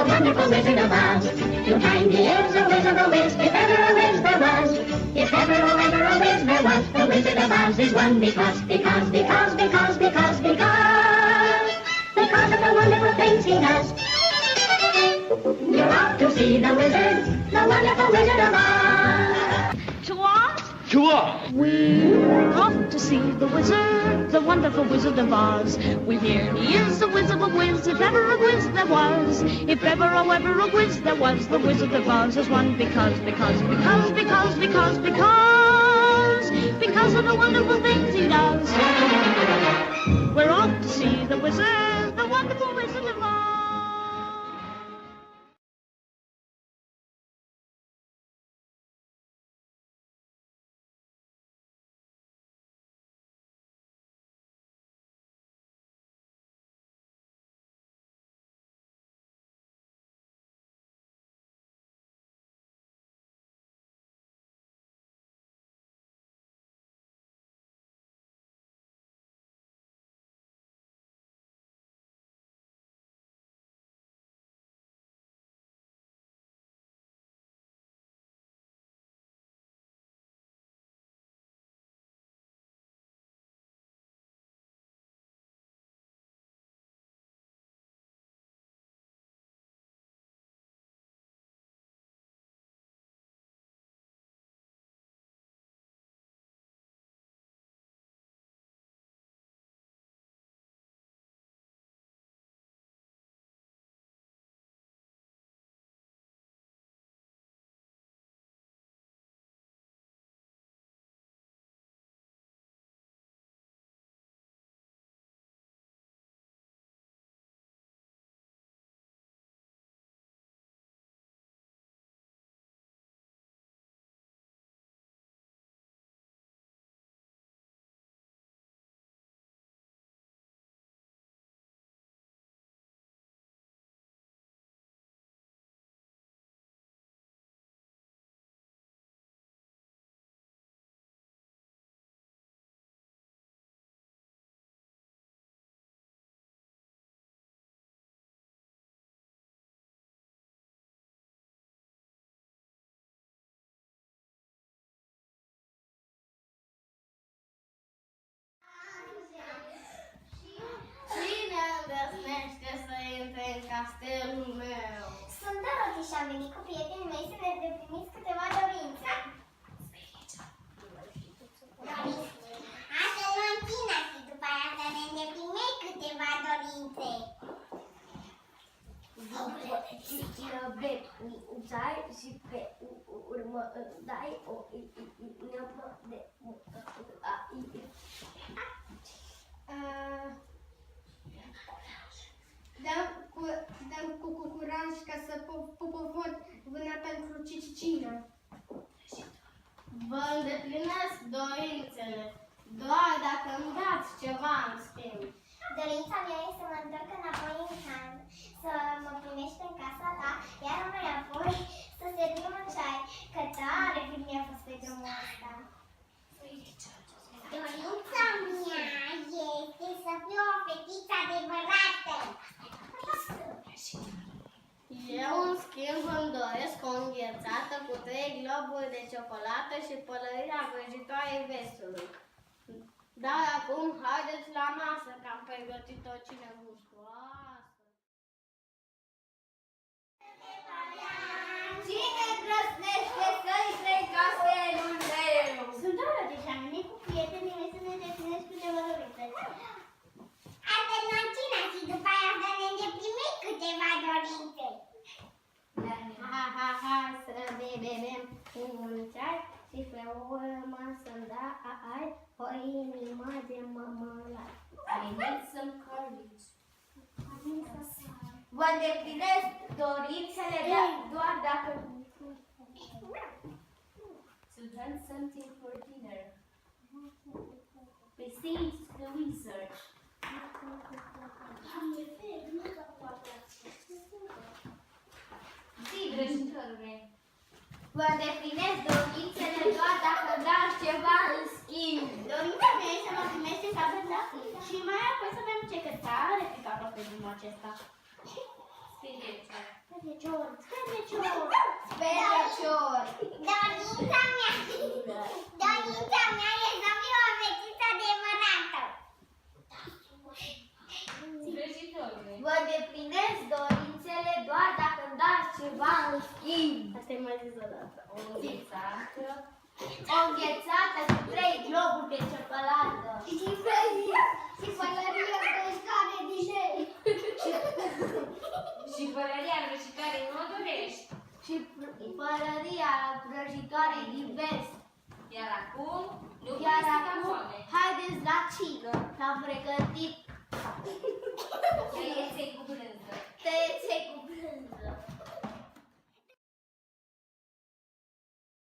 the wonderful Wizard of Oz. Behind he is a wizard, a whiz, if ever a whiz there was. If ever a whiz there was, the Wizard of Oz is one because of the wonderful things he does. You're off to see the wizard, the wonderful Wizard of Oz. To Oz? To Oz! We're off to see the wizard, the wonderful Wizard of Oz. We hear he is a whiz of a whiz, if ever a whiz there was. If ever a whiz there was, the Wizard of Oz is one because of the wonderful things he does. We're off to see the wizard, the wonderful Wizard of Oz. Castelul meu. Sunt Dorothy și am venit cu prietenii mei să ne îndepliniți câteva dorințe. Hai să luăm cina și după aia să ne îndeplinim câteva dorințe. Dai și pe urmă dai o neapă de Dăm cu curaj ca să povod vâna pentru cicicină. Vă îndeplinesc dorințele, doar dacă îmi dați ceva în schimb. Dorința mea e să mă întorc înapoi în Han, să mă primești în casa ta, iar mai apoi să servim un ceai, că tare bine mi-a fost pe drumul ăsta. Dorința mea este să fiu o fetiță adevărată. Eu, în schimb, îmi doresc o înghețată cu 3 globuri de ciocolată și pălăria vrăjitoarei vestului. Dar acum, haideți la masă, că am pregătit o cină gustoasă. Cine îndrăznește să-i trec castelul meu? Sunt Dorothy și am venit cu prietenii mei să ne îndeplinesc câteva dorințe. Hai să luăm cina și după aia să ne îndeplinim câteva dorințe. Hai să bebem un ceai și pe urmă să-mi dai o inimă de mămălat. Haideți să-mi corbiți. Vă îndeplinesc dorințele doar dacă... So then something for dinner. Besides the wizard. Zi, vrăjitorule. Vă îndeplinesc dorințele doar dacă dați ceva în schimb. Dorința mea e să mă primești în casa ta și mai apoi să vedem ce că tare picat pe drumul acesta. Scrie ce. Speriecior. Speriecior. Speriecior. Dorința mea. Dorința mea e să fiu o fetiță adevărată. Vrăjitorule. Vă deplinesc dorințele doar dacă îmi dați ceva în schimb. Asta e mai zis odată. O înghețată. O înghețată cu 3 globuri de ciocolată. Și pălărie vrăjitoare din ei. Și pălăria vrăjitoare nu o dorești. Și pălăria vrăjitoare din vest. Iar acum, nu Iar pune să acum, foame. haideți la cină. Am pregătit